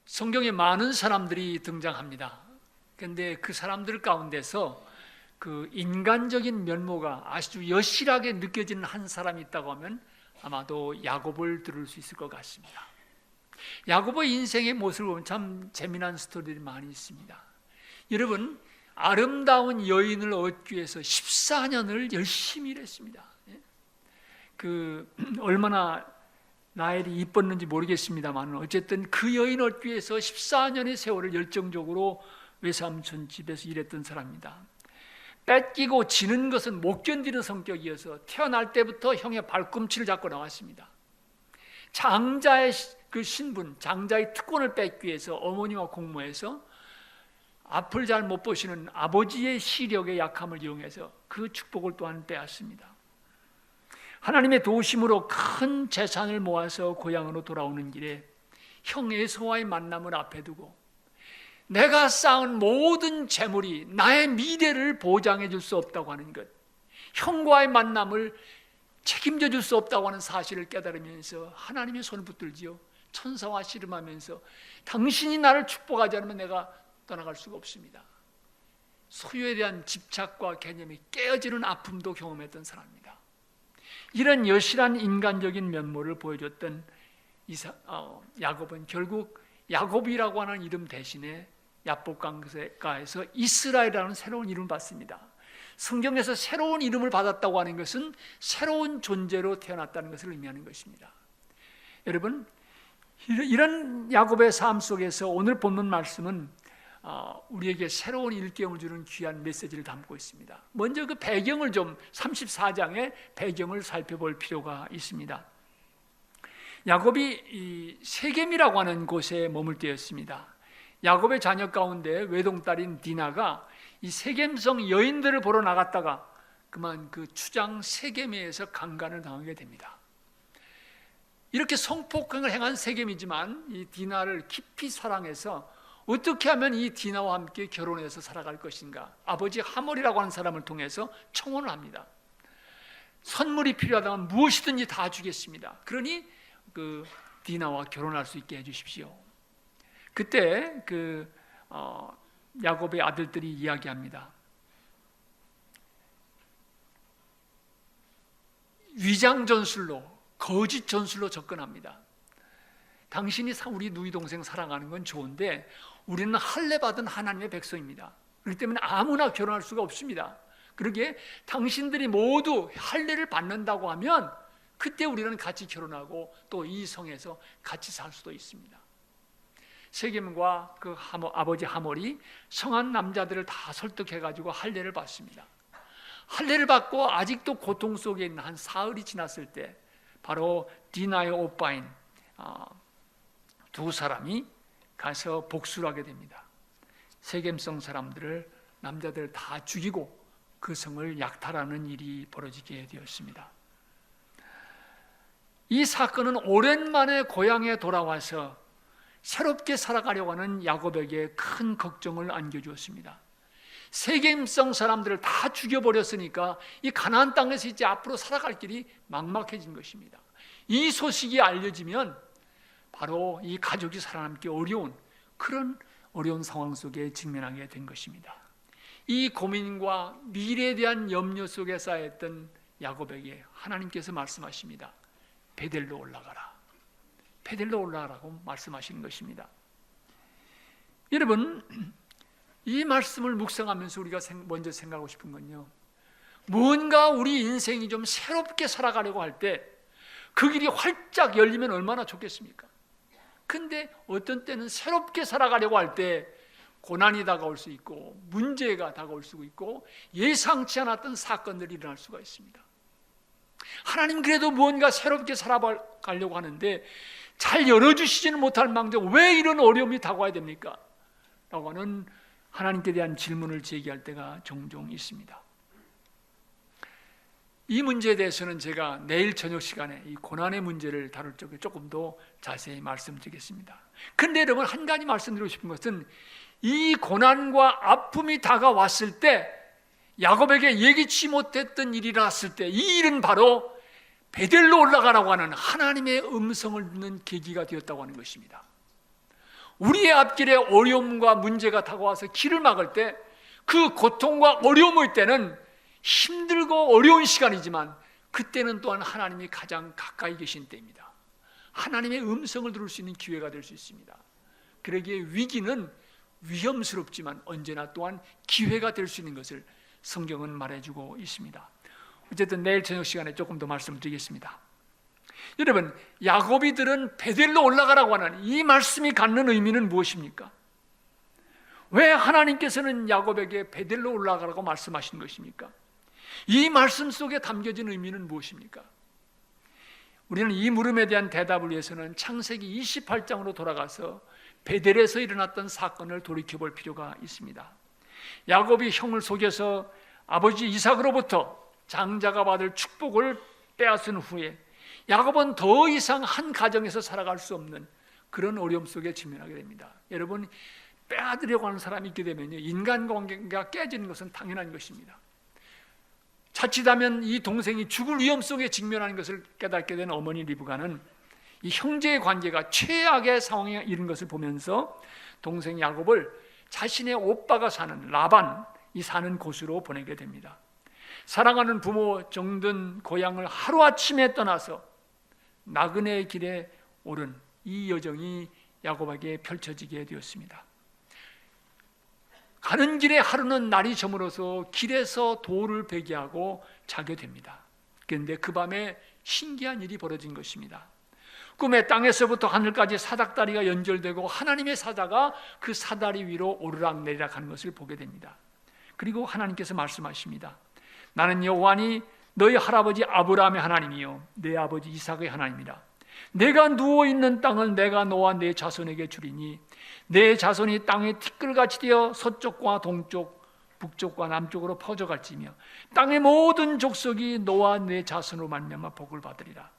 성경에 많은 사람들이 등장합니다. 그런데 그 사람들 가운데서 그 인간적인 면모가 아주 여실하게 느껴지는 한 사람이 있다고 하면 아마도 야곱을 들을 수 있을 것 같습니다. 야곱의 인생의 모습을 보면 참 재미난 스토리들이 많이 있습니다. 여러분, 아름다운 여인을 얻기 위해서 14년을 열심히 일했습니다. 얼마나 라헬이 이뻤는지 모르겠습니다만 어쨌든 그 여인 얻기 위해서 14년의 세월을 열정적으로 외삼촌 집에서 일했던 사람입니다. 뺏기고 지는 것은 못 견디는 성격이어서 태어날 때부터 형의 발꿈치를 잡고 나왔습니다. 장자의 그 신분, 장자의 특권을 뺏기 위해서 어머니와 공모해서 앞을 잘 못 보시는 아버지의 시력의 약함을 이용해서 그 축복을 또한 빼앗습니다. 하나님의 도우심으로 큰 재산을 모아서 고향으로 돌아오는 길에 형 에서와의 만남을 앞에 두고 내가 쌓은 모든 재물이 나의 미래를 보장해 줄 수 없다고 하는 것, 형과의 만남을 책임져 줄 수 없다고 하는 사실을 깨달으면서 하나님의 손을 붙들지요. 천사와 씨름하면서 당신이 나를 축복하지 않으면 내가 떠나갈 수가 없습니다. 소유에 대한 집착과 개념이 깨어지는 아픔도 경험했던 사람입니다. 이런 여실한 인간적인 면모를 보여줬던 야곱은 결국 야곱이라고 하는 이름 대신에 야복강가에서 이스라엘이라는 새로운 이름을 받습니다. 성경에서 새로운 이름을 받았다고 하는 것은 새로운 존재로 태어났다는 것을 의미하는 것입니다. 여러분, 이런 야곱의 삶 속에서 오늘 본문 말씀은 우리에게 새로운 일깨움을 주는 귀한 메시지를 담고 있습니다. 먼저 그 배경을 좀 34장의 배경을 살펴볼 필요가 있습니다. 야곱이 이 세겜이라고 하는 곳에 머물 때였습니다. 야곱의 자녀 가운데 외동딸인 디나가 이 세겜성 여인들을 보러 나갔다가 그만 그 추장 세겜에서 강간을 당하게 됩니다. 이렇게 성폭행을 행한 세겜이지만 이 디나를 깊이 사랑해서 어떻게 하면 이 디나와 함께 결혼해서 살아갈 것인가, 아버지 하몰이라고 하는 사람을 통해서 청혼을 합니다. 선물이 필요하다면 무엇이든지 다 주겠습니다. 그러니 그 디나와 결혼할 수 있게 해주십시오. 그때 야곱의 아들들이 이야기합니다. 위장 전술로, 거짓 전술로 접근합니다. 당신이 우리 누이 동생 사랑하는 건 좋은데 우리는 할례 받은 하나님의 백성입니다. 그렇기 때문에 아무나 결혼할 수가 없습니다. 그러기에 당신들이 모두 할례를 받는다고 하면 그때 우리는 같이 결혼하고 또 이 성에서 같이 살 수도 있습니다. 세겜과 그 아버지 하몰이 성한 남자들을 다 설득해가지고 할례를 받습니다. 할례를 받고 아직도 고통 속에 있는 한 사흘이 지났을 때 바로 디나의 오빠인 두 사람이 가서 복수를 하게 됩니다. 세겜성 사람들을, 남자들을 다 죽이고 그 성을 약탈하는 일이 벌어지게 되었습니다. 이 사건은 오랜만에 고향에 돌아와서 새롭게 살아가려고 하는 야곱에게 큰 걱정을 안겨주었습니다. 세겜성 사람들을 다 죽여버렸으니까 이 가나안 땅에서 이제 앞으로 살아갈 길이 막막해진 것입니다. 이 소식이 알려지면 바로 이 가족이 살아남기 어려운 그런 어려운 상황 속에 직면하게 된 것입니다. 이 고민과 미래에 대한 염려 속에 쌓였던 야곱에게 하나님께서 말씀하십니다. 베델로 올라가라. 베델로 올라가라고 말씀하시는 것입니다. 여러분, 이 말씀을 묵상하면서 우리가 먼저 생각하고 싶은 건요, 뭔가 우리 인생이 좀 새롭게 살아가려고 할 때 그 길이 활짝 열리면 얼마나 좋겠습니까? 근데 어떤 때는 새롭게 살아가려고 할 때 고난이 다가올 수 있고 문제가 다가올 수 있고 예상치 않았던 사건들이 일어날 수가 있습니다. 하나님 그래도 무언가 새롭게 살아가려고 하는데 잘 열어주시지는 못할 망정 왜 이런 어려움이 다가와야 됩니까? 라고 하는 하나님께 대한 질문을 제기할 때가 종종 있습니다. 이 문제에 대해서는 제가 내일 저녁 시간에 이 고난의 문제를 다룰 적에 조금 더 자세히 말씀드리겠습니다. 그런데 여러분, 한 가지 말씀드리고 싶은 것은 이 고난과 아픔이 다가왔을 때 야곱에게 예기치 못했던 일이 일어났을 때 이 일은 바로 베델로 올라가라고 하는 하나님의 음성을 듣는 계기가 되었다고 하는 것입니다. 우리의 앞길에 어려움과 문제가 다가와서 길을 막을 때, 그 고통과 어려움의 때는 힘들고 어려운 시간이지만 그때는 또한 하나님이 가장 가까이 계신 때입니다. 하나님의 음성을 들을 수 있는 기회가 될 수 있습니다. 그러기에 위기는 위험스럽지만 언제나 또한 기회가 될 수 있는 것을 성경은 말해주고 있습니다. 어쨌든 내일 저녁 시간에 조금 더 말씀을 드리겠습니다. 여러분, 야곱이 들은 베델로 올라가라고 하는 이 말씀이 갖는 의미는 무엇입니까? 왜 하나님께서는 야곱에게 베델로 올라가라고 말씀하신 것입니까? 이 말씀 속에 담겨진 의미는 무엇입니까? 우리는 이 물음에 대한 대답을 위해서는 창세기 28장으로 돌아가서 베델에서 일어났던 사건을 돌이켜볼 필요가 있습니다. 야곱이 형을 속여서 아버지 이삭으로부터 장자가 받을 축복을 빼앗은 후에 야곱은 더 이상 한 가정에서 살아갈 수 없는 그런 어려움 속에 직면하게 됩니다. 여러분, 빼앗으려고 하는 사람이 있게 되면 인간관계가 깨지는 것은 당연한 것입니다. 자칫하면 이 동생이 죽을 위험 속에 직면하는 것을 깨닫게 된 어머니 리브가는 이 형제의 관계가 최악의 상황에 이른 것을 보면서 동생 야곱을 자신의 오빠가 사는 라반이 사는 곳으로 보내게 됩니다. 사랑하는 부모 정든 고향을 하루아침에 떠나서 나그네의 길에 오른 이 여정이 야곱에게 펼쳐지게 되었습니다. 가는 길에 하루는 날이 저물어서 길에서 돌을 베개하고 자게 됩니다. 그런데 그 밤에 신기한 일이 벌어진 것입니다. 꿈에 땅에서부터 하늘까지 사닥다리가 연결되고 하나님의 사자가 그 사다리 위로 오르락내리락 하는 것을 보게 됩니다. 그리고 하나님께서 말씀하십니다. 나는 여호와니 너희 할아버지 아브라함의 하나님이요 내 아버지 이삭의 하나님이라. 내가 누워있는 땅을 내가 너와 내 자손에게 주리니 내 자손이 땅의 티끌같이 되어 서쪽과 동쪽 북쪽과 남쪽으로 퍼져갈지며 땅의 모든 족속이 너와 내 자손으로 말미암아 복을 받으리라.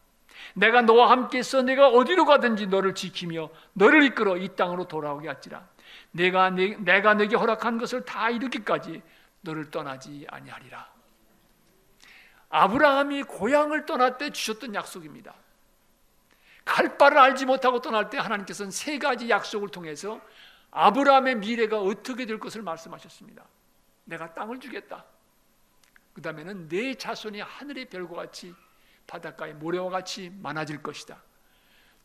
내가 너와 함께 있어 내가 어디로 가든지 너를 지키며 너를 이끌어 이 땅으로 돌아오게 할지라. 내가 내게 허락한 것을 다 이루기까지 너를 떠나지 아니하리라. 아브라함이 고향을 떠날 때 주셨던 약속입니다. 갈 바를 알지 못하고 떠날 때 하나님께서는 세 가지 약속을 통해서 아브라함의 미래가 어떻게 될 것을 말씀하셨습니다. 내가 땅을 주겠다. 그 다음에는 내 자손이 하늘의 별과 같이 바닷가의 모래와 같이 많아질 것이다.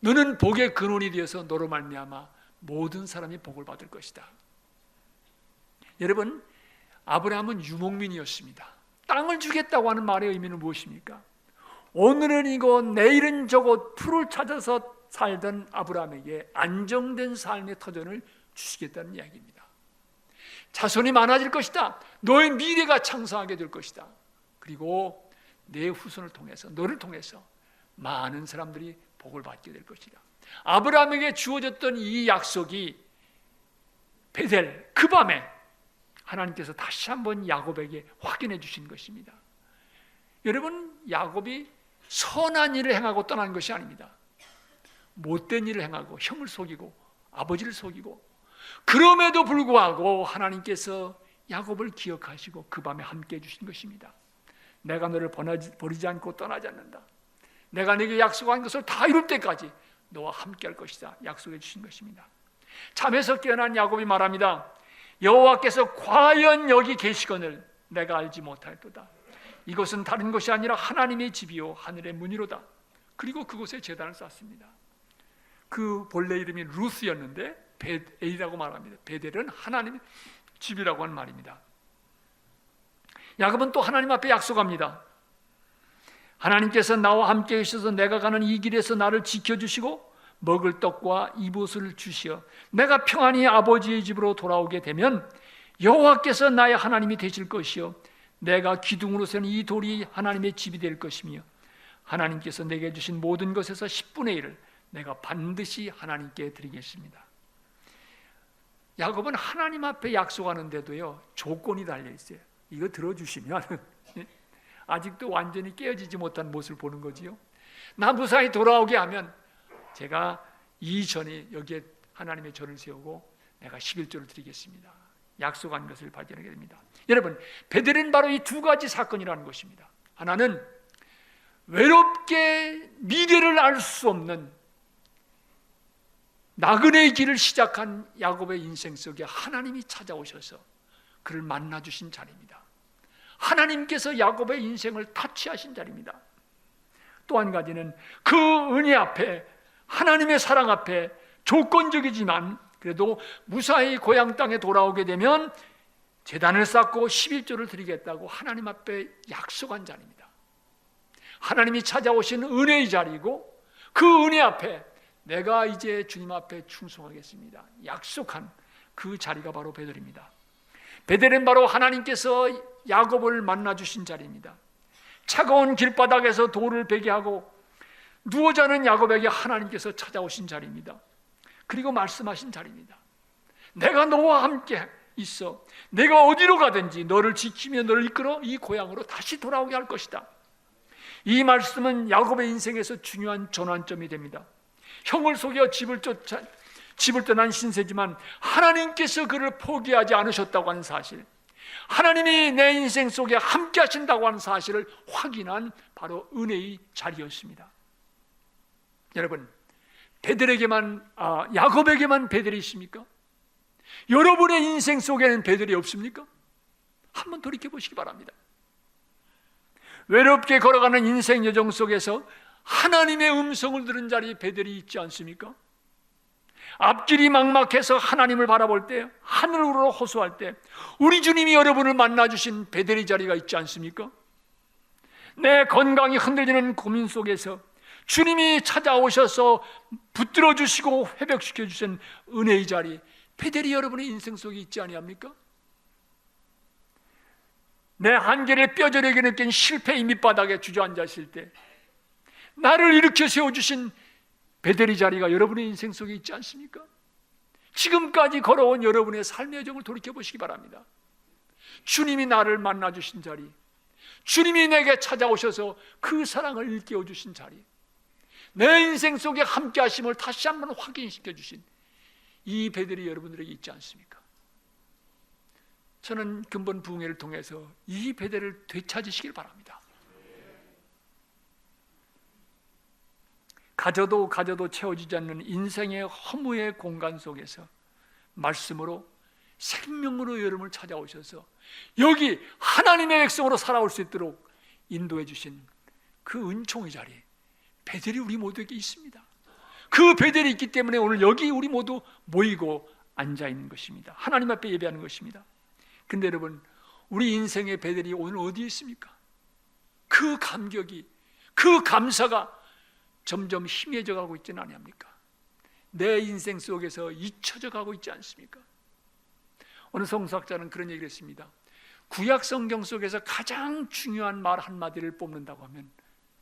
너는 복의 근원이 되어서 너로 말미암아 모든 사람이 복을 받을 것이다. 여러분, 아브라함은 유목민이었습니다. 땅을 주겠다고 하는 말의 의미는 무엇입니까? 오늘은 이거 내일은 저거 풀을 찾아서 살던 아브라함에게 안정된 삶의 터전을 주시겠다는 이야기입니다. 자손이 많아질 것이다. 너의 미래가 창성하게 될 것이다. 그리고 내 후손을 통해서 너를 통해서 많은 사람들이 복을 받게 될 것이다. 아브라함에게 주어졌던 이 약속이 베델 그 밤에 하나님께서 다시 한번 야곱에게 확인해 주신 것입니다. 여러분, 야곱이 선한 일을 행하고 떠난 것이 아닙니다. 못된 일을 행하고 형을 속이고 아버지를 속이고, 그럼에도 불구하고 하나님께서 야곱을 기억하시고 그 밤에 함께 해주신 것입니다. 내가 너를 버리지 않고 떠나지 않는다. 내가 네게 약속한 것을 다 이룰 때까지 너와 함께 할 것이다. 약속해 주신 것입니다. 잠에서 깨어난 야곱이 말합니다. 여호와께서 과연 여기 계시거늘 내가 알지 못하였도다. 이것은 다른 것이 아니라 하나님의 집이요 하늘의 문이로다. 그리고 그곳에 제단을 쌓습니다. 그 본래 이름이 루스였는데 베델이라고 말합니다. 베델은 하나님의 집이라고 하는 말입니다. 야곱은 또 하나님 앞에 약속합니다. 하나님께서 나와 함께 계셔서 내가 가는 이 길에서 나를 지켜주시고 먹을 떡과 이봇을 주시어 내가 평안히 아버지의 집으로 돌아오게 되면 여호와께서 나의 하나님이 되실 것이요 내가 기둥으로 세운 이 돌이 하나님의 집이 될 것이며 하나님께서 내게 주신 모든 것에서 10분의 1을 내가 반드시 하나님께 드리겠습니다. 야곱은 하나님 앞에 약속하는데도요 조건이 달려 있어요. 이거 들어주시면 아직도 완전히 깨어지지 못한 모습을 보는 거지요. 나 무사히 돌아오게 하면 제가 이전에 여기에 하나님의 절을 세우고 내가 11조를 드리겠습니다. 약속한 것을 발견하게 됩니다. 여러분, 베델은 바로 이 두 가지 사건이라는 것입니다. 하나는 외롭게 미래를 알 수 없는 나그네의 길을 시작한 야곱의 인생 속에 하나님이 찾아오셔서 그를 만나주신 자리입니다. 하나님께서 야곱의 인생을 타치하신 자리입니다. 또 한 가지는 그 은혜 앞에, 하나님의 사랑 앞에 조건적이지만 그래도 무사히 고향 땅에 돌아오게 되면 제단을 쌓고 11조를 드리겠다고 하나님 앞에 약속한 자리입니다. 하나님이 찾아오신 은혜의 자리이고 그 은혜 앞에 내가 이제 주님 앞에 충성하겠습니다 약속한 그 자리가 바로 베델입니다. 베델은 바로 하나님께서 야곱을 만나주신 자리입니다. 차가운 길바닥에서 돌을 베게 하고 누워 자는 야곱에게 하나님께서 찾아오신 자리입니다. 그리고 말씀하신 자리입니다. 내가 너와 함께 있어. 내가 어디로 가든지 너를 지키며 너를 이끌어 이 고향으로 다시 돌아오게 할 것이다. 이 말씀은 야곱의 인생에서 중요한 전환점이 됩니다. 형을 속여 집을 떠난 신세지만 하나님께서 그를 포기하지 않으셨다고 하는 사실, 하나님이 내 인생 속에 함께 하신다고 하는 사실을 확인한 바로 은혜의 자리였습니다. 여러분, 야곱에게만 베델이 있습니까? 여러분의 인생 속에는 베델이 없습니까? 한번 돌이켜 보시기 바랍니다. 외롭게 걸어가는 인생 여정 속에서 하나님의 음성을 들은 자리에 베델이 있지 않습니까? 앞길이 막막해서 하나님을 바라볼 때, 하늘으로 호소할 때 우리 주님이 여러분을 만나주신 베델의 자리가 있지 않습니까? 내 건강이 흔들리는 고민 속에서 주님이 찾아오셔서 붙들어 주시고 회복시켜 주신 은혜의 자리, 베델이 여러분의 인생 속에 있지 아니합니까? 내 한계를 뼈저리게 느낀 실패의 밑바닥에 주저앉았을 때 나를 일으켜 세워주신 베델의 자리가 여러분의 인생 속에 있지 않습니까? 지금까지 걸어온 여러분의 삶의 여정을 돌이켜 보시기 바랍니다. 주님이 나를 만나주신 자리, 주님이 내게 찾아오셔서 그 사랑을 일깨워 주신 자리, 내 인생 속에 함께 하심을 다시 한번 확인시켜 주신 이 베델이 여러분들에게 있지 않습니까? 저는 근본 부흥회를 통해서 이 베델을 되찾으시길 바랍니다. 가져도 채워지지 않는 인생의 허무의 공간 속에서 말씀으로, 생명으로 여러분을 찾아오셔서 여기 하나님의 백성으로 살아올 수 있도록 인도해 주신 그 은총의 자리, 베델이 우리 모두에게 있습니다. 그 베델이 있기 때문에 오늘 여기 우리 모두 모이고 앉아 있는 것입니다. 하나님 앞에 예배하는 것입니다. 근데 여러분, 우리 인생의 베델이 오늘 어디에 있습니까? 그 감격이, 그 감사가 점점 희미해져 가고 있지는 아니합니까? 내 인생 속에서 잊혀져 가고 있지 않습니까? 어느 성서학자는 그런 얘기를 했습니다. 구약 성경 속에서 가장 중요한 말 한마디를 뽑는다고 하면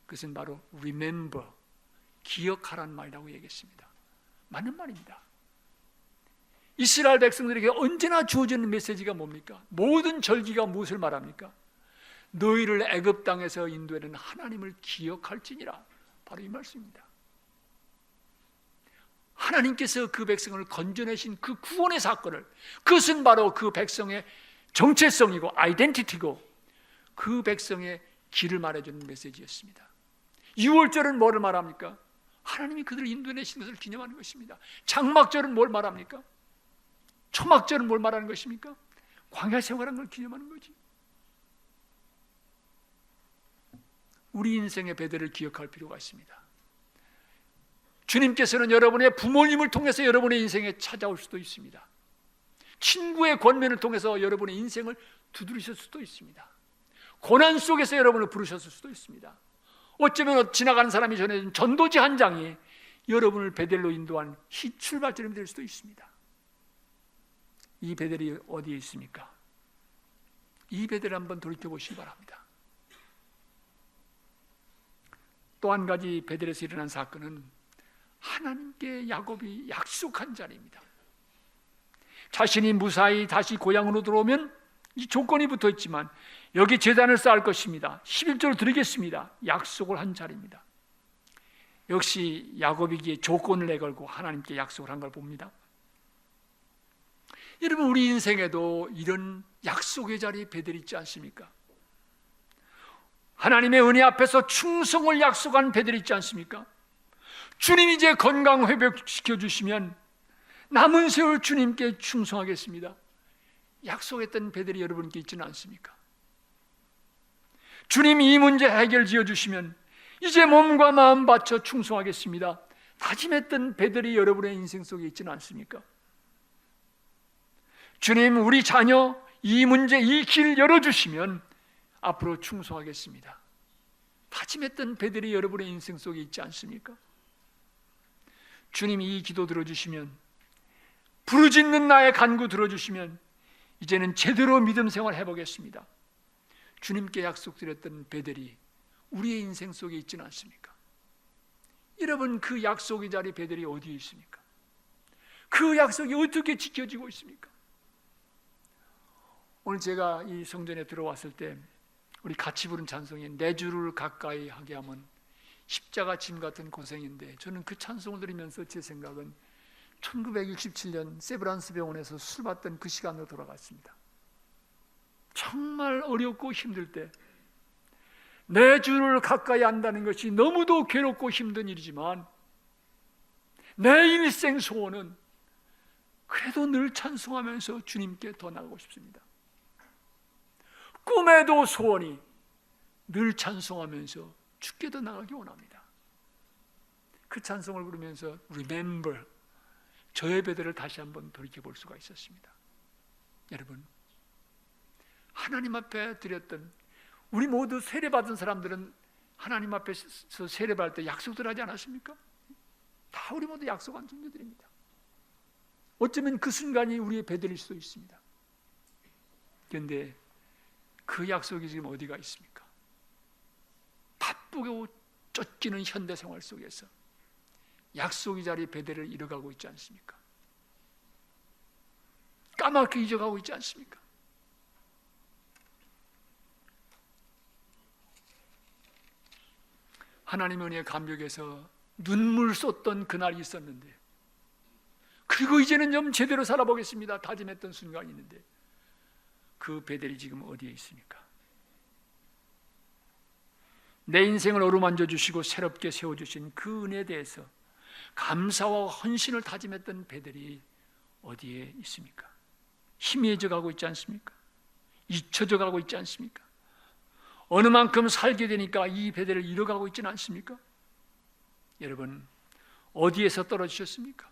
그것은 바로 remember, 기억하라는 말이라고 얘기했습니다. 맞는 말입니다. 이스라엘 백성들에게 언제나 주어지는 메시지가 뭡니까? 모든 절기가 무엇을 말합니까? 너희를 애굽 땅에서 인도하는 하나님을 기억할지니라. 바로 이 말씀입니다. 하나님께서 그 백성을 건져내신 그 구원의 사건을, 그것은 바로 그 백성의 정체성이고 아이덴티티고 그 백성의 길을 말해주는 메시지였습니다. 6월절은 뭐를 말합니까? 하나님이 그들을 인도해내신 것을 기념하는 것입니다. 장막절은 뭘 말합니까? 초막절은 뭘 말하는 것입니까? 광야 생활한 걸 기념하는 거지. 우리 인생의 베델을 기억할 필요가 있습니다. 주님께서는 여러분의 부모님을 통해서 여러분의 인생에 찾아올 수도 있습니다. 친구의 권면을 통해서 여러분의 인생을 두드리실 수도 있습니다. 고난 속에서 여러분을 부르셨을 수도 있습니다. 어쩌면 지나가는 사람이 전해준 전도지 한 장이 여러분을 베델로 인도한 출발점이 될 수도 있습니다. 이 베델이 어디에 있습니까? 이 베델을 한번 돌이켜보시기 바랍니다. 또 한 가지 베델에서 일어난 사건은 하나님께 야곱이 약속한 자리입니다. 자신이 무사히 다시 고향으로 들어오면 이 조건이 붙어 있지만 여기 제단을 쌓을 것입니다. 11조를 드리겠습니다. 약속을 한 자리입니다. 역시 야곱이기에 조건을 내걸고 하나님께 약속을 한 걸 봅니다. 여러분, 우리 인생에도 이런 약속의 자리에 베델이 있지 않습니까? 하나님의 은혜 앞에서 충성을 약속한 베델이 있지 않습니까? 주님이 이제 건강 회복시켜 주시면 남은 세월 주님께 충성하겠습니다. 약속했던 베델이 여러분께 있지는 않습니까? 주님이 이 문제 해결 지어주시면 이제 몸과 마음 바쳐 충성하겠습니다. 다짐했던 베델이 여러분의 인생 속에 있지는 않습니까? 주님, 우리 자녀 이 문제, 이 길 열어주시면 앞으로 충성하겠습니다. 다짐했던 베델이 여러분의 인생 속에 있지 않습니까? 주님이 이 기도 들어주시면, 부르짖는 나의 간구 들어주시면 이제는 제대로 믿음 생활 해보겠습니다. 주님께 약속드렸던 베델이 우리의 인생 속에 있지는 않습니까? 여러분, 그 약속의 자리 베델이 어디에 있습니까? 그 약속이 어떻게 지켜지고 있습니까? 오늘 제가 이 성전에 들어왔을 때 우리 같이 부른 찬송이 내 주를 가까이 하게 하면 십자가 짐 같은 고생인데, 저는 그 찬송을 들으면서 제 생각은 1967년 세브란스 병원에서 술 받던 그 시간으로 돌아갔습니다. 정말 어렵고 힘들 때 내 주를 가까이 한다는 것이 너무도 괴롭고 힘든 일이지만 내 일생 소원은 그래도 늘 찬송하면서 주님께 더 나가고 싶습니다. 꿈에도 소원이 늘 찬송하면서 주께 더 나가기 원합니다. 그 찬송을 부르면서 Remember, 저의 베델을 다시 한번 돌이켜볼 수가 있었습니다. 여러분, 하나님 앞에 드렸던, 우리 모두 세례받은 사람들은 하나님 앞에서 세례받을 때 약속들 하지 않았습니까? 다 우리 모두 약속한 존재들입니다. 어쩌면 그 순간이 우리의 베델일 수도 있습니다. 그런데 그 약속이 지금 어디가 있습니까? 바쁘고 쫓기는 현대생활 속에서 약속의 자리 베델을 잃어가고 있지 않습니까? 까맣게 잊어가고 있지 않습니까? 하나님의 은혜에 감격해서 눈물 쏟던 그날이 있었는데, 그리고 이제는 좀 제대로 살아보겠습니다 다짐했던 순간이 있는데, 그 베델이 지금 어디에 있습니까? 내 인생을 어루만져 주시고 새롭게 세워주신 그 은혜에 대해서 감사와 헌신을 다짐했던 베델이 어디에 있습니까? 희미해져 가고 있지 않습니까? 잊혀져 가고 있지 않습니까? 어느 만큼 살게 되니까 이 베델을 잃어가고 있지는 않습니까? 여러분, 어디에서 떨어지셨습니까?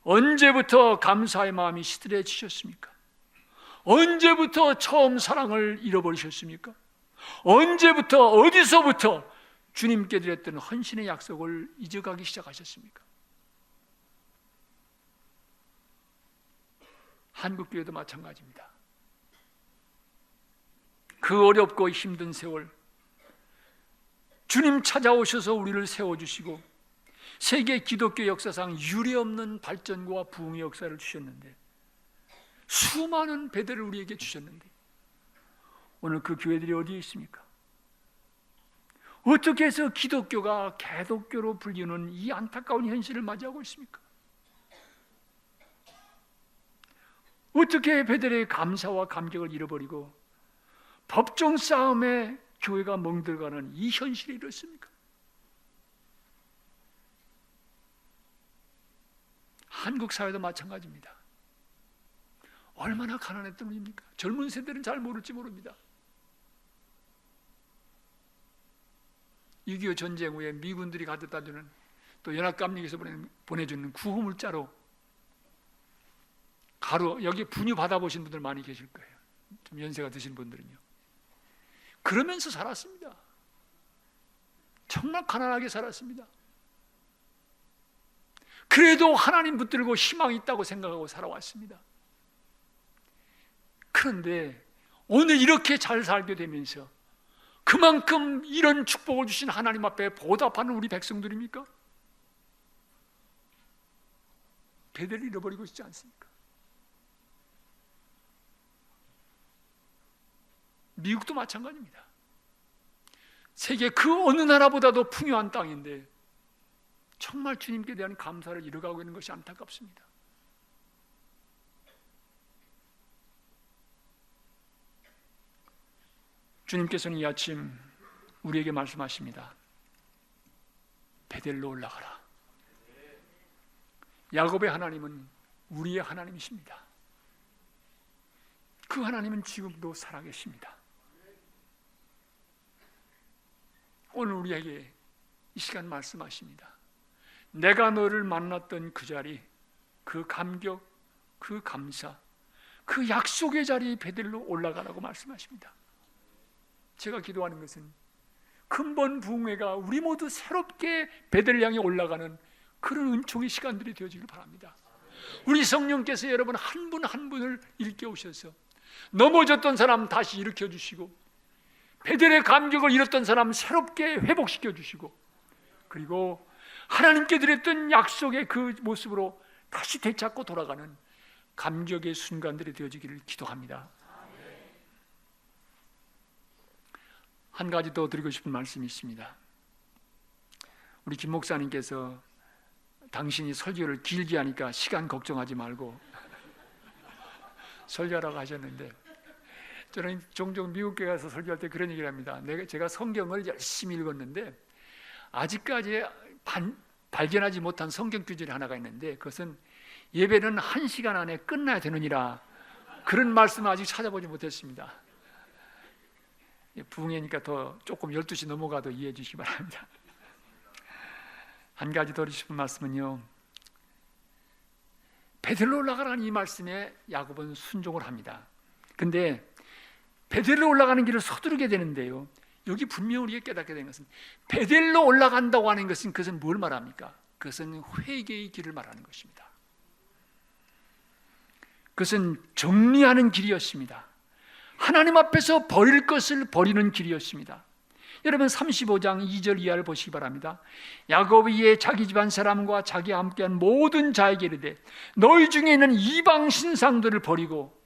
언제부터 감사의 마음이 시들해지셨습니까? 언제부터 처음 사랑을 잃어버리셨습니까? 언제부터, 어디서부터 주님께 드렸던 헌신의 약속을 잊어가기 시작하셨습니까? 한국교회도 마찬가지입니다. 그 어렵고 힘든 세월, 주님 찾아오셔서 우리를 세워주시고 세계 기독교 역사상 유례없는 발전과 부흥의 역사를 주셨는데, 수많은 베델을 우리에게 주셨는데, 오늘 그 교회들이 어디에 있습니까? 어떻게 해서 기독교가 개독교로 불리는 이 안타까운 현실을 맞이하고 있습니까? 어떻게 베델의 감사와 감격을 잃어버리고 법정 싸움에 교회가 멍들어가는 이 현실이 이렇습니까? 한국 사회도 마찬가지입니다. 얼마나 가난했던 일입니까? 젊은 세대는 잘 모를지 모릅니다. 6.25 전쟁 후에 미군들이 가져다 주는, 또 연합감력에서 보내주는 구호물자로 가루, 여기 분유 받아보신 분들 많이 계실 거예요. 좀 연세가 드신 분들은요. 그러면서 살았습니다. 정말 가난하게 살았습니다. 그래도 하나님 붙들고 희망이 있다고 생각하고 살아왔습니다. 그런데 오늘 이렇게 잘 살게 되면서 그만큼 이런 축복을 주신 하나님 앞에 보답하는 우리 백성들입니까? 베델을 잃어버리고 있지 않습니까? 미국도 마찬가지입니다. 세계 그 어느 나라보다도 풍요한 땅인데 정말 주님께 대한 감사를 잃어가고 있는 것이 안타깝습니다. 주님께서는 이 아침 우리에게 말씀하십니다. 베델로 올라가라. 야곱의 하나님은 우리의 하나님이십니다. 그 하나님은 지금도 살아계십니다. 오늘 우리에게 이 시간 말씀하십니다. 내가 너를 만났던 그 자리, 그 감격, 그 감사, 그 약속의 자리에 베들로 올라가라고 말씀하십니다. 제가 기도하는 것은 근본 부흥회가 우리 모두 새롭게 베델을 향해 올라가는 그런 은총의 시간들이 되어지길 바랍니다. 우리 성령께서 여러분 한 분 한 분을 일깨우셔서 넘어졌던 사람 다시 일으켜 주시고, 베델의 감격을 잃었던 사람 새롭게 회복시켜 주시고, 그리고 하나님께 드렸던 약속의 그 모습으로 다시 되찾고 돌아가는 감격의 순간들이 되어지기를 기도합니다. 한 가지 더 드리고 싶은 말씀이 있습니다. 우리 김 목사님께서 당신이 설교를 길게 하니까 시간 걱정하지 말고 설교하라고 하셨는데, 저는 종종 미국에 가서 설교할 때 그런 얘기를 합니다. 제가 성경을 열심히 읽었는데 아직까지 발견하지 못한 성경 규절이 하나가 있는데, 그것은 예배는 1시간 안에 끝나야 되느니라. 그런 말씀을 아직 찾아보지 못했습니다. 부흥회니까 더 조금 12시 넘어가도 이해해 주시기 바랍니다. 한 가지 더 드리고 싶은 말씀은요, 베델로 올라가라는 이 말씀에 야곱은 순종을 합니다. 근데 베델로 올라가는 길을 서두르게 되는데요, 여기 분명히 우리가 깨닫게 되는 것은 베델로 올라간다고 하는 것은 그것은 뭘 말합니까? 그것은 회개의 길을 말하는 것입니다. 그것은 정리하는 길이었습니다. 하나님 앞에서 버릴 것을 버리는 길이었습니다. 여러분 35장 2절 이하를 보시기 바랍니다. 야곱이 이에 자기 집안 사람과 자기와 함께한 모든 자에게 이르되 너희 중에 있는 이방 신상들을 버리고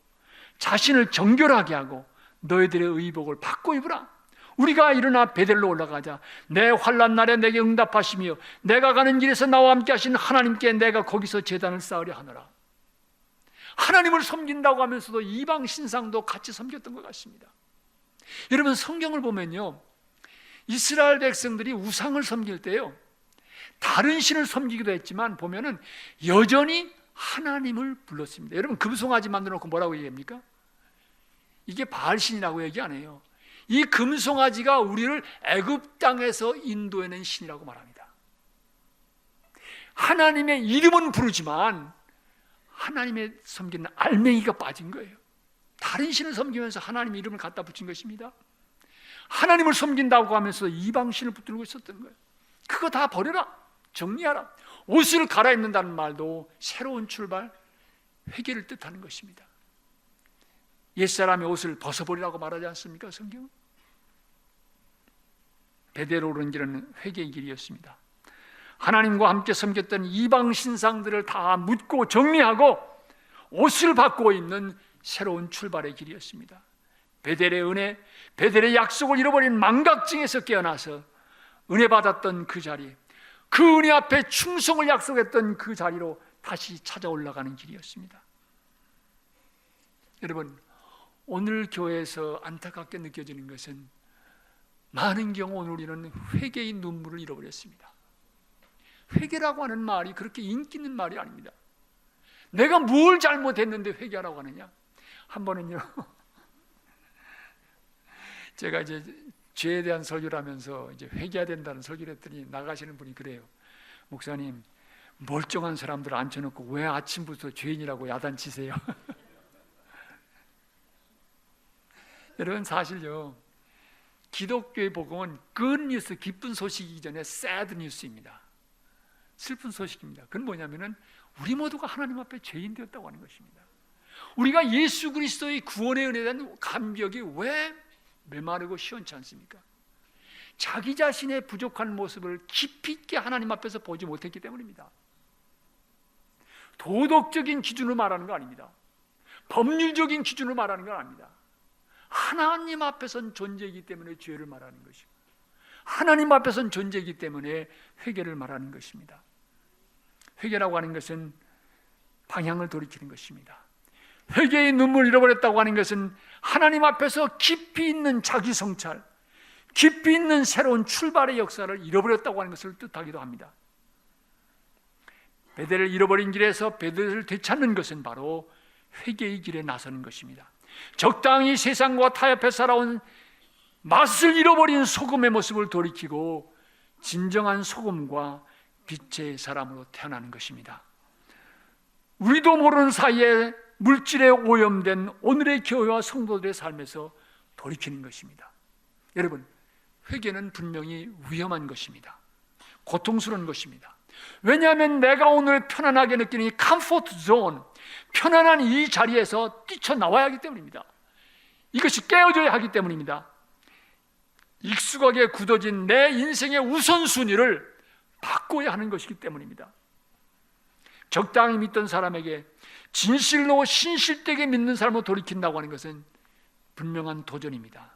자신을 정결하게 하고 너희들의 의복을 바꿔 입으라. 우리가 일어나 베델로 올라가자. 내 환난 날에 내게 응답하시며 내가 가는 길에서 나와 함께 하신 하나님께 내가 거기서 제단을 쌓으려 하노라. 하나님을 섬긴다고 하면서도 이방 신상도 같이 섬겼던 것 같습니다. 여러분 성경을 보면요, 이스라엘 백성들이 우상을 섬길 때요, 다른 신을 섬기기도 했지만 보면은 여전히 하나님을 불렀습니다. 여러분 금송아지 만들어 놓고 뭐라고 얘기합니까? 이게 바알신이라고 얘기 안 해요. 이 금송아지가 우리를 애굽 땅에서 인도해낸 신이라고 말합니다. 하나님의 이름은 부르지만 하나님의 섬기는 알맹이가 빠진 거예요. 다른 신을 섬기면서 하나님의 이름을 갖다 붙인 것입니다. 하나님을 섬긴다고 하면서 이방신을 붙들고 있었던 거예요. 그거 다 버려라, 정리하라. 옷을 갈아입는다는 말도 새로운 출발, 회개를 뜻하는 것입니다. 옛사람의 옷을 벗어버리라고 말하지 않습니까, 성경은? 베델로 오르는 길은 회개의 길이었습니다. 하나님과 함께 섬겼던 이방 신상들을 다 묻고 정리하고 옷을 바꾸어 입는 새로운 출발의 길이었습니다. 베델의 은혜, 베델의 약속을 잃어버린 망각증에서 깨어나서 은혜 받았던 그 자리, 그 은혜 앞에 충성을 약속했던 그 자리로 다시 찾아 올라가는 길이었습니다. 여러분, 오늘 교회에서 안타깝게 느껴지는 것은 많은 경우 오늘 우리는 회개의 눈물을 잃어버렸습니다. 회개라고 하는 말이 그렇게 인기 있는 말이 아닙니다. 내가 뭘 잘못했는데 회개하라고 하느냐? 한 번은요, 제가 이제 죄에 대한 설교를 하면서 이제 회개해야 된다는 설교를 했더니 나가시는 분이 그래요. 목사님, 멀쩡한 사람들 앉혀놓고 왜 아침부터 죄인이라고 야단치세요? 여러분 사실요, 기독교의 복음은 good 뉴스, 기쁜 소식이기 이전에 sad 뉴스입니다. 슬픈 소식입니다. 그건 뭐냐면은 우리 모두가 하나님 앞에 죄인 되었다고 하는 것입니다. 우리가 예수 그리스도의 구원의 은혜에 대한 감격이 왜 메마르고 시원치 않습니까? 자기 자신의 부족한 모습을 깊이 있게 하나님 앞에서 보지 못했기 때문입니다. 도덕적인 기준으로 말하는 거 아닙니다. 법률적인 기준으로 말하는 건 아닙니다. 하나님 앞에선 존재이기 때문에 죄를 말하는 것이고, 하나님 앞에선 존재이기 때문에 회개를 말하는 것입니다. 회개라고 하는 것은 방향을 돌이키는 것입니다. 회개의 눈물을 잃어버렸다고 하는 것은 하나님 앞에서 깊이 있는 자기 성찰, 깊이 있는 새로운 출발의 역사를 잃어버렸다고 하는 것을 뜻하기도 합니다. 베델을 잃어버린 길에서 베델을 되찾는 것은 바로 회개의 길에 나서는 것입니다. 적당히 세상과 타협해 살아온 맛을 잃어버린 소금의 모습을 돌이키고 진정한 소금과 빛의 사람으로 태어나는 것입니다. 우리도 모르는 사이에 물질에 오염된 오늘의 교회와 성도들의 삶에서 돌이키는 것입니다. 여러분, 회개는 분명히 위험한 것입니다. 고통스러운 것입니다. 왜냐하면 내가 오늘 편안하게 느끼는 이 컴포트 존, 편안한 이 자리에서 뛰쳐나와야 하기 때문입니다. 이것이 깨어져야 하기 때문입니다. 익숙하게 굳어진 내 인생의 우선순위를 바꿔야 하는 것이기 때문입니다. 적당히 믿던 사람에게 진실로 신실되게 믿는 사람으로 돌이킨다고 하는 것은 분명한 도전입니다.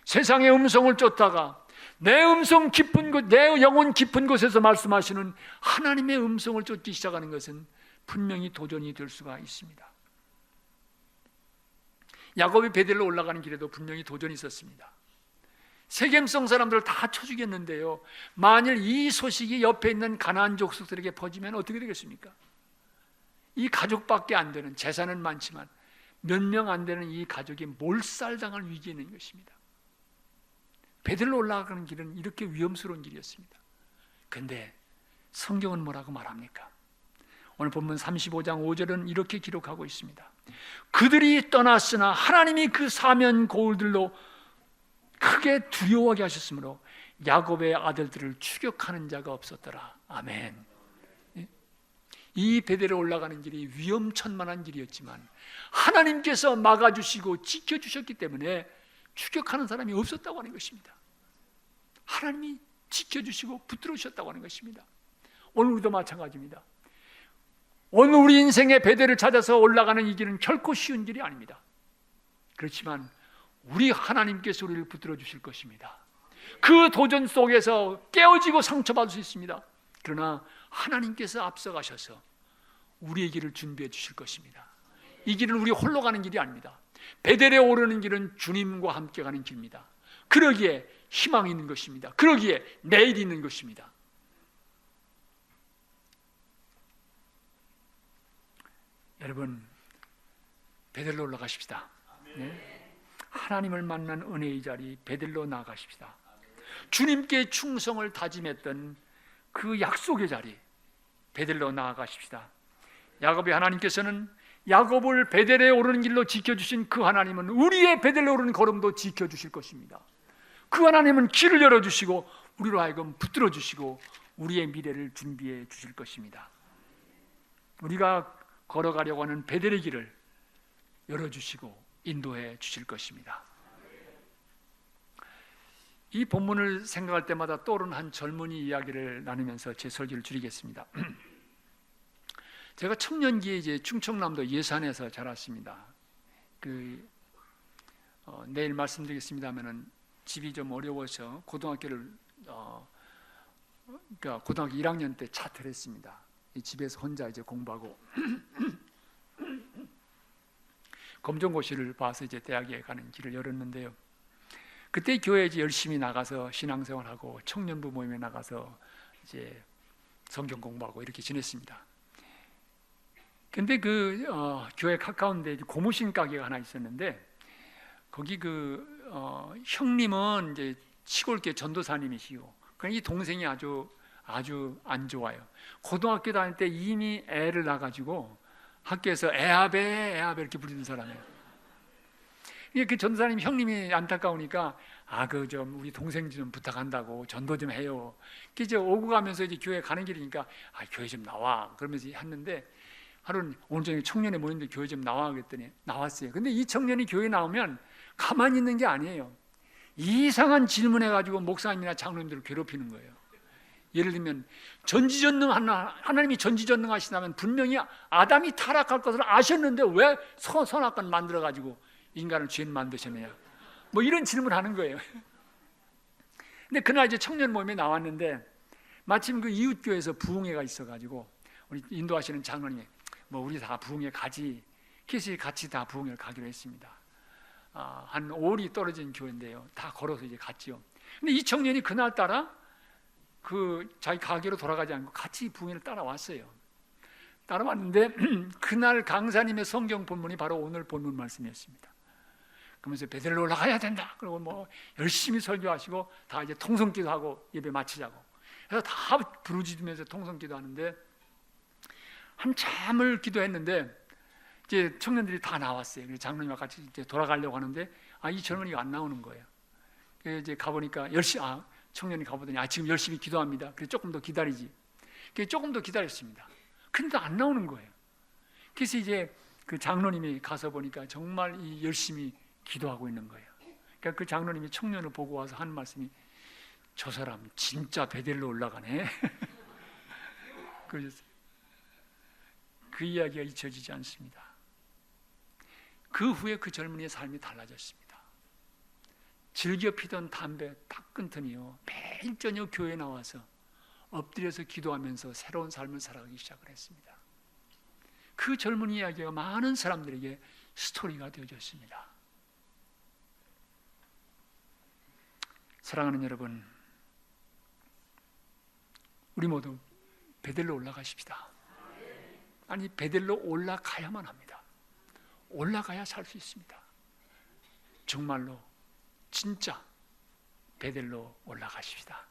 세상의 음성을 쫓다가 내 음성 깊은 곳, 내 영혼 깊은 곳에서 말씀하시는 하나님의 음성을 쫓기 시작하는 것은 분명히 도전이 될 수가 있습니다. 야곱이 베델로 올라가는 길에도 분명히 도전이 있었습니다. 세겜성 사람들을 다 쳐 죽였는데요, 만일 이 소식이 옆에 있는 가나안 족속들에게 퍼지면 어떻게 되겠습니까? 이 가족밖에 안 되는, 재산은 많지만 몇 명 안 되는 이 가족이 몰살당할 위기에 있는 것입니다. 베델로 올라가는 길은 이렇게 위험스러운 길이었습니다. 그런데 성경은 뭐라고 말합니까? 오늘 본문 35장 5절은 이렇게 기록하고 있습니다. 그들이 떠났으나 하나님이 그 사면 고울들로 크게 두려워하게 하셨으므로 야곱의 아들들을 추격하는 자가 없었더라. 아멘. 이 베델에 올라가는 길이 위험천만한 길이었지만 하나님께서 막아주시고 지켜주셨기 때문에 추격하는 사람이 없었다고 하는 것입니다. 하나님이 지켜주시고 붙들어 주셨다고 하는 것입니다. 오늘 우리도 마찬가지입니다. 오늘 우리 인생의 베델을 찾아서 올라가는 이 길은 결코 쉬운 길이 아닙니다. 그렇지만 우리 하나님께서 우리를 붙들어 주실 것입니다. 그 도전 속에서 깨어지고 상처받을 수 있습니다. 그러나 하나님께서 앞서가셔서 우리의 길을 준비해 주실 것입니다. 이 길은 우리 홀로 가는 길이 아닙니다. 베델에 오르는 길은 주님과 함께 가는 길입니다. 그러기에 희망이 있는 것입니다. 그러기에 내일이 있는 것입니다. 여러분, 베델로 올라가십시다. 네? 하나님을 만난 은혜의 자리 베델로 나아가십시다. 주님께 충성을 다짐했던 그 약속의 자리 베델로 나아가십시다. 야곱의 하나님께서는 야곱을 베델에 오르는 길로 지켜주신 그 하나님은 우리의 베델에 오르는 걸음도 지켜주실 것입니다. 그 하나님은 길을 열어주시고 우리로 하여금 붙들어 주시고 우리의 미래를 준비해 주실 것입니다. 우리가 걸어가려고 하는 베델의 길을 열어주시고 인도해 주실 것입니다. 이 본문을 생각할 때마다 떠오르는 한 젊은이 이야기를 나누면서 제 설교를 줄이겠습니다. 제가 청년기에 이제 충청남도 예산에서 자랐습니다. 내일 말씀드리겠습니다면은 집이 좀 어려워서 고등학교를 그러니까 고등학교 1학년 때 차트를 했습니다. 이 집에서 혼자 이제 공부하고 검정고시를 봐서 이제 대학에 가는 길을 열었는데요. 그때 교회에 이제 열심히 나가서 신앙생활하고 청년부 모임에 나가서 이제 성경 공부하고 이렇게 지냈습니다. 근데 교회 가까운데 고무신 가게가 하나 있었는데 거기 형님은 이제 시골교 전도사님이시고 이 동생이 아주 안 좋아요. 고등학교 다닐 때 이미 애를 낳아가지고 학교에서 애아베 이렇게 부르는 사람이에요. 그 전도사님 형님이 안타까우니까 우리 동생 좀 부탁한다고 전도 좀 해요. 이제 오고 가면서 이제 교회 가는 길이니까 교회 좀 나와 그러면서 했는데 하루는 오늘 저녁에 청년회 모였는데 교회 좀 나와 그랬더니 나왔어요. 근데 이 청년이 교회 나오면 가만히 있는 게 아니에요. 이상한 질문해가지고 목사님이나 장로님들을 괴롭히는 거예요. 예를 들면 하나님이 전지전능하시다면 분명히 아담이 타락할 것을 아셨는데 왜 선악과를 만들어가지고 인간을 죄인 만드셨느냐 뭐 이런 질문을 하는 거예요. 근데 그날 이제 청년 모임에 나왔는데 마침 그 이웃교회에서 부흥회가 있어가지고 우리 인도하시는 장로님이 우리 다 부흥회 가지. 그래서 같이 다 부흥회를 가기로 했습니다. 한 5里떨어진 교회인데요. 다 걸어서 이제 갔지요. 근데 이 청년이 그날따라 자기 가게로 돌아가지 않고 같이 부흥회를 따라왔어요. 따라왔는데 그날 강사님의 성경 본문이 바로 오늘 본문 말씀이었습니다. 그러면서 베델로 올라가야 된다. 그리고 뭐 열심히 설교하시고 다 이제 통성기도하고 예배 마치자고. 그래서 다 부르짖으면서 통성기도하는데 한참을 기도했는데 이제 청년들이 다 나왔어요. 그래서 장로님과 같이 이제 돌아가려고 하는데 이 젊은이가 안 나오는 거예요. 그래서 이제 가보니까 청년이 가보더니 지금 열심히 기도합니다. 그래서 조금 더 기다리지. 그래서 조금 더 기다렸습니다. 근데 안 나오는 거예요. 그래서 이제 그 장로님이 가서 보니까 정말 열심히 기도하고 있는 거예요. 그러니까 그 장로님이 청년을 보고 와서 하는 말씀이 저 사람 진짜 베델로 올라가네. 그러셨어요. 그 이야기가 잊혀지지 않습니다. 그 후에 그 젊은이의 삶이 달라졌습니다. 즐겨 피던 담배 딱 끊더니요, 매일 저녁 교회에 나와서 엎드려서 기도하면서 새로운 삶을 살아가기 시작을 했습니다. 그 젊은이 이야기가 많은 사람들에게 스토리가 되어졌습니다. 사랑하는 여러분, 우리 모두 베델로 올라가십시다. 아니, 베델로 올라가야만 합니다. 올라가야 살 수 있습니다. 정말로 진짜 베델로 올라가십시다.